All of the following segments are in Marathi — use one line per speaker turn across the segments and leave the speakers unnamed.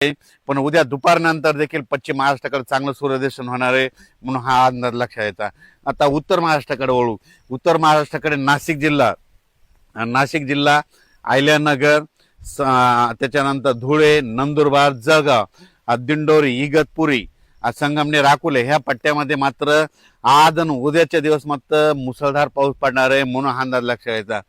पण उद्या दुपारनंतर देखील पश्चिम महाराष्ट्राकडे चांगलं सूर्यदर्शन होणार आहे म्हणून हा अंदाज लक्षात येता। आता उत्तर महाराष्ट्राकडे वळू। उत्तर महाराष्ट्राकडे नाशिक जिल्हा अहिल्यानगर, त्याच्यानंतर धुळे, नंदुरबार, जळगाव, दिंडोरी, इगतपुरी, संगमनेर, अकोले ह्या पट्ट्यामध्ये मात्र आज आणि उद्याच्या दिवस मात्र मुसळधार पाऊस पडणार आहे म्हणून हा अंदाज लक्षात यायचा।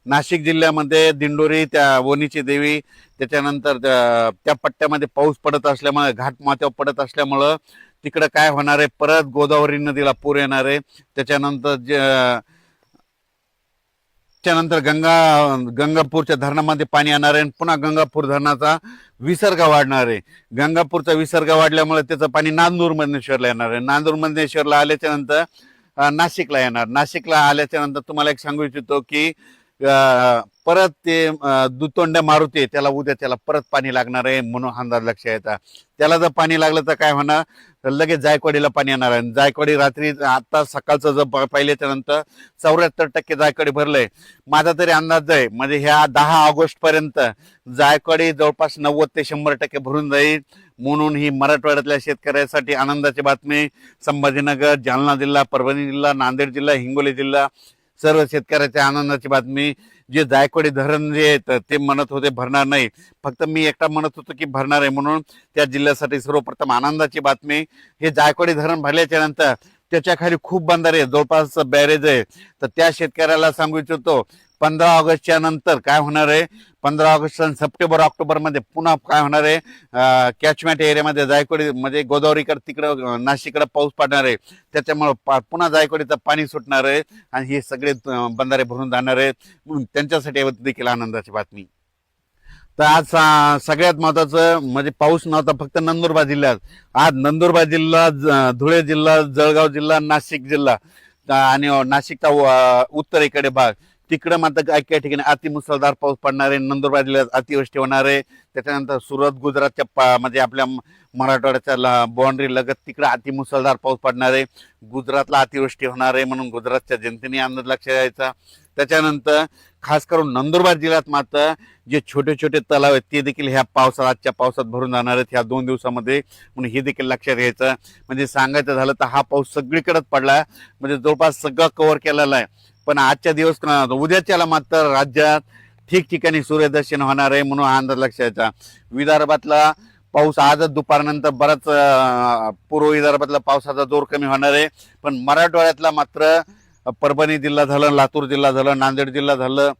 नाशिक जिल्ह्यामध्ये दिंडोरी, त्या वणीची देवी, त्याच्यानंतर त्या पट्ट्यामध्ये पाऊस पडत असल्यामुळे, घाटमाथ्यावर पडत असल्यामुळं तिकडं काय होणार आहे, परत गोदावरी नदीला पूर येणार आहे। त्याच्यानंतर गंगापूरच्या धरणामध्ये पाणी येणार आहे, पुन्हा गंगापूर धरणाचा विसर्ग वाढणार आहे। गंगापूरचा विसर्ग वाढल्यामुळे त्याचं पाणी नांदूर मधनेश्वरला येणार आहे। नांदूर मधनेश्वरला आल्याच्या नंतर नाशिकला येणार। नाशिकला आल्याच्या नंतर तुम्हाला एक सांगू इच्छितो की परत ते दुतोंड्या मारुती त्याला त्याला परत पाणी लागणार आहे म्हणून अंदाज लक्षात येतात। त्याला जर पाणी लागलं तर काय होणार, तर लगेच जायकवाडीला पाणी येणार आहे। जायकवाडी रात्री आता सकाळचं जर पाहिल्याच्या नंतर 74% जायकवाडी भरलंय। माझा तरी अंदाज आहे म्हणजे ह्या 10 ऑगस्ट पर्यंत जायकवाडी जवळपास 90 ते 100% भरून जाईल म्हणून ही मराठवाड्यातल्या शेतकऱ्यांसाठी आनंदाची बातमी। संभाजीनगर, जालना जिल्हा, परभणी जिल्हा, नांदेड जिल्हा, हिंगोली जिल्हा सर्व शेतकऱ्याच्या आनंदाची बातमी। जे जायकवाडी धरण जे ते म्हणत होते भरणार नाही, फक्त मी एकटा म्हणत होतो की भरणार आहे म्हणून त्या जिल्ह्यासाठी सर्वप्रथम आनंदाची बातमी। हे जायकवाडी धरण भरल्याच्या नंतर त्याच्या खाली खूप बंधारे जवळपास बॅरेज आहे, तर त्या शेतकऱ्याला सांगू इच्छितो 15 ऑगस्टच्या नंतर काय होणार आहे, 15 ऑगस्ट सप्टेंबर ऑक्टोबर मध्ये पुन्हा काय होणार आहे, कॅचमेंट एरियामध्ये जायकवाडी म्हणजे गोदावरीकडे तिकडं नाशिककडे पाऊस पडणार आहे, त्याच्यामुळे पुन्हा जायकवाडीचं पाणी सुटणार आहे आणि हे सगळे बंधारे भरून जाणार आहेत म्हणून त्यांच्यासाठी देखील आनंदाची बातमी। तर आज सगळ्यात महत्वाचं म्हणजे पाऊस नव्हता फक्त नंदुरबार जिल्ह्यात। आज नंदुरबार जिल्हा, धुळे जिल्हा, जळगाव जिल्हा, नाशिक जिल्हा आणि नाशिकचा उत्तरेकडे भाग तिकडे मात्र काही काही ठिकाणी अतिमुसळधार पाऊस पडणार आहे। नंदुरबार जिल्ह्यात अतिवृष्टी होणार आहे। त्याच्यानंतर सुरत, गुजरातच्या म्हणजे आपल्या मराठवाड्याच्या बाउंड्री लगत तिकडे अतिमुसळधार पाऊस पडणार आहे। गुजरातला अतिवृष्टी होणार आहे म्हणून गुजरातच्या जनतेने अंदाज लक्षात द्यायचा। त्याच्यानंतर खास करून नंदुरबार जिल्ह्यात मात्र जे छोटे छोटे तलाव आहेत ते देखील ह्या पावसात आजच्या पावसात भरून जाणार आहेत ह्या 2 दिवसामध्ये म्हणून हे देखील लक्षात घ्यायचं। म्हणजे सांगायचं झालं तर हा पाऊस सगळीकडेच पडला म्हणजे जवळपास सगळं कव्हर केलेला आहे। पण आजच्या दिवस उद्याच्याला मात्र राज्यात ठिकठिकाणी सूर्यदर्शन होणार आहे म्हणून हा अंदाज लक्षात यायचा। विदर्भातला पाऊस आजच दुपारनंतर बराच पूर्व विदर्भातला पावसाचा जोर कमी होणार आहे, पण मराठवाड्यातला मात्र परभणी जिल्हा झालं, लातूर जिल्हा झालं, नांदेड जिल्हा झालं,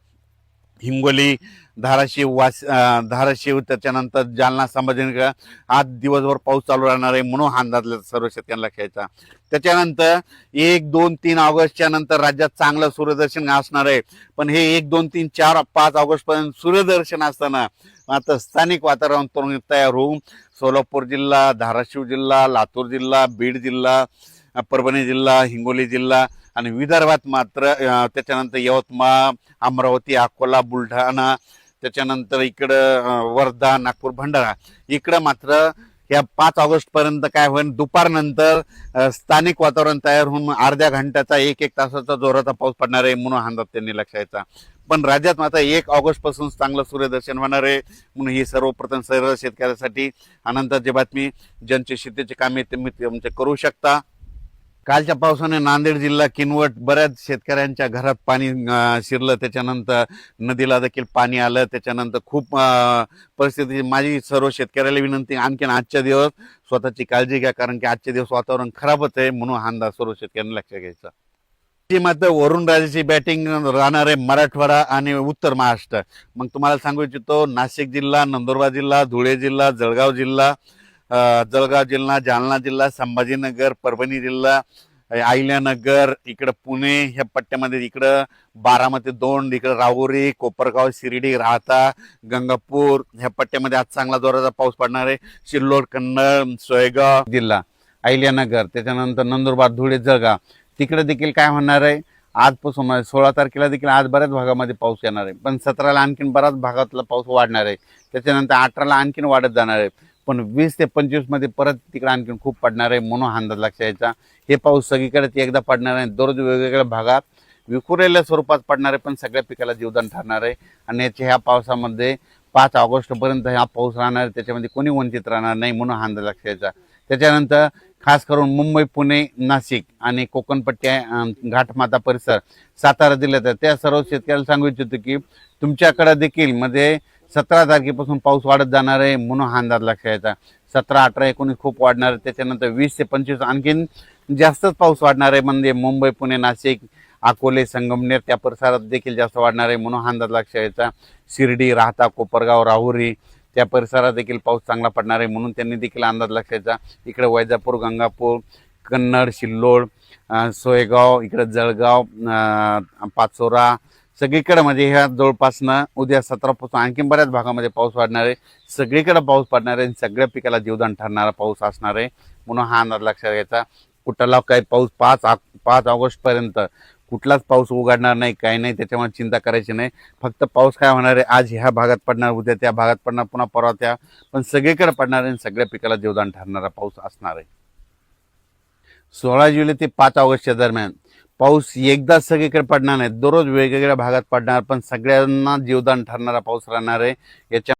हिंगोली, धाराशिव, त्याच्यानंतर जालना, संभाजीनगर आज दिवसभर पाऊस चालू राहणार आहे म्हणून हा अंदाज सर्व शेतकऱ्यांना घ्यायचा। त्याच्यानंतर 1, 2, 3 ऑगस्टच्या नंतर राज्यात चांगलं सूर्यदर्शन असणार आहे, पण हे 1, 2, 3, 4, 5 ऑगस्ट पर्यंत सूर्यदर्शन असताना आता स्थानिक वातावरण तयार होऊन सोलापूर जिल्हा, धाराशिव जिल्हा, लातूर जिल्हा, बीड जिल्हा, परभणी जिल्हा, हिंगोली जिल्हा आणि विदर्भात मात्र त्याच्यानंतर यवतमाळ, अमरावती, अकोला, बुलढाणा, त्याच्यानंतर इकडं वर्धा, नागपूर, भंडारा इकडं मात्र या 5 ऑगस्ट पर्यंत काय होईल, दुपारनंतर स्थानिक वातावरण तयार होऊन अर्ध्या घंट्याचा 1-1 तासाचा जोराचा पाऊस पडणार आहे म्हणून अंदाज त्यांनी लक्षात घ्यायचा। पण राज्यात मात्र 1 ऑगस्ट पासून चांगलं सूर्यदर्शन होणार आहे म्हणून ही सर्वप्रथम सर्व शेतकऱ्यांसाठी आनंदाची बातमी। ज्यांचे शेतीचे कामे तुम्ही करू शकता। कालच्या पावसाने नांदेड जिल्हा, किनवट बऱ्याच शेतकऱ्यांच्या घरात पाणी शिरलं, त्याच्यानंतर नदीला देखील पाणी आलं, त्याच्यानंतर खूप परिस्थिती। माझी सर्व शेतकऱ्याला विनंती आणखीन आजच्या दिवस स्वतःची काळजी घ्या कारण की आजच्या दिवस वातावरण खराबच आहे म्हणून हा अंदाज सर्व शेतकऱ्यांना लक्षात घ्यायचा। मात्र वरुण राजाची बॅटिंग राहणार आहे मराठवाडा आणि उत्तर महाराष्ट्र। मग तुम्हाला सांगू इच्छितो नाशिक जिल्हा, नंदुरबार जिल्हा, धुळे जिल्हा, जळगाव जिल्हा, जालना जिल्हा, संभाजीनगर, परभणी जिल्हा, अहिल्यानगर, इकडं पुणे ह्या पट्ट्यामध्ये, इकडं बारामती 2, इकडं राहुरी, कोपरगाव, शिर्डी, राहता, गंगापूर ह्या पट्ट्यामध्ये आज चांगला जोराचा पाऊस पडणार आहे। सिल्लोड, कन्नड, सोयगाव जिल्हा, अहिल्यानगर, त्याच्यानंतर नंदुरबार, धुळे, जळगाव तिकडे देखील काय होणार आहे आजपासून 16 तारखेला देखील आज बऱ्याच भागामध्ये पाऊस येणार आहे, पण 17ला आणखीन बऱ्याच भागातला पाऊस वाढणार आहे, त्याच्यानंतर 18ला आणखीन वाढत जाणार आहे, पण 20 ते 25 मध्ये परत तिकडे आणखीन खूप पडणार आहे म्हणून अंदाज लक्षात यायचा। हे पाऊस सगळीकडे एकदा पडणार आहे, दररोज वेगवेगळ्या भागात विखुरलेल्या स्वरूपात पडणार आहे, पण सगळ्या पिकाला जीवदान ठरणार आहे आणि ह्या पावसामध्ये 5 ऑगस्टपर्यंत हा पाऊस राहणार आहे, त्याच्यामध्ये कोणी वंचित राहणार नाही म्हणून हा अंदाज लक्षात घ्यायचा. त्याच्यानंतर खास करून मुंबई, पुणे, नाशिक आणि कोकणपट्टी, घाटमाता परिसर, सातारा जिल्ह्यात त्या सर्व शेतकऱ्याला सांगू इच्छितो की तुमच्याकडे देखील म्हणजे 17 तारखेपासून पाऊस वाढत जाणार आहे म्हणून हा अंदाज लक्षात घ्यायचा. 17, 18, 19 खूप वाढणार आहे. त्याच्यानंतर 20 ते 25 आणखीन जास्तच पाऊस वाढणार आहे. म्हणजे मुंबई, पुणे, नाशिक, अकोले, संगमनेर त्या परिसरात देखील जास्त वाढणार आहे म्हणून हा अंदाज लक्षात घ्यायचा. शिर्डी, राहता, कोपरगाव, राहुरी त्या परिसरात देखील पाऊस चांगला पडणार आहे म्हणून त्यांनी देखील अंदाज लक्षात घ्यायचा. इकडे वैजापूर, गंगापूर, कन्नड, सिल्लोड, सोयगाव, इकडे जळगाव, पाचोरा सगळीकडे म्हणजे ह्या जवळपासनं उद्या 17 पासून आणखी बऱ्याच भागामध्ये पाऊस वाढणार आहे. सगळीकडे पाऊस पडणार आहे. सगळ्या पिकाला जीवदान ठरणारा पाऊस असणार आहे म्हणून हा अंदाज लक्षात घ्यायचा. कुठला काही पाऊस 5 ऑगस्टपर्यंत कुठलाच पाऊस उघडणार नाही, काही नाही. त्याच्यामुळे चिंता करायची नाही. फक्त पाऊस काय होणार आहे, आज ह्या भागात पडणार, उद्या त्या भागात पडणार, पुन्हा परवा त्या, पण सगळीकडे पडणार आहे. सगळ्या पिकाला जीवदान ठरणारा पाऊस असणार आहे. 16 जुलै ते 5 ऑगस्टच्या दरम्यान पाऊस एकदा सगळीकडे पडणार नाही, दररोज वेगवेगळ्या भागात पडणार, पण सगळ्यांना जीवदान ठरणारा पाऊस राहणार आहे. याच्या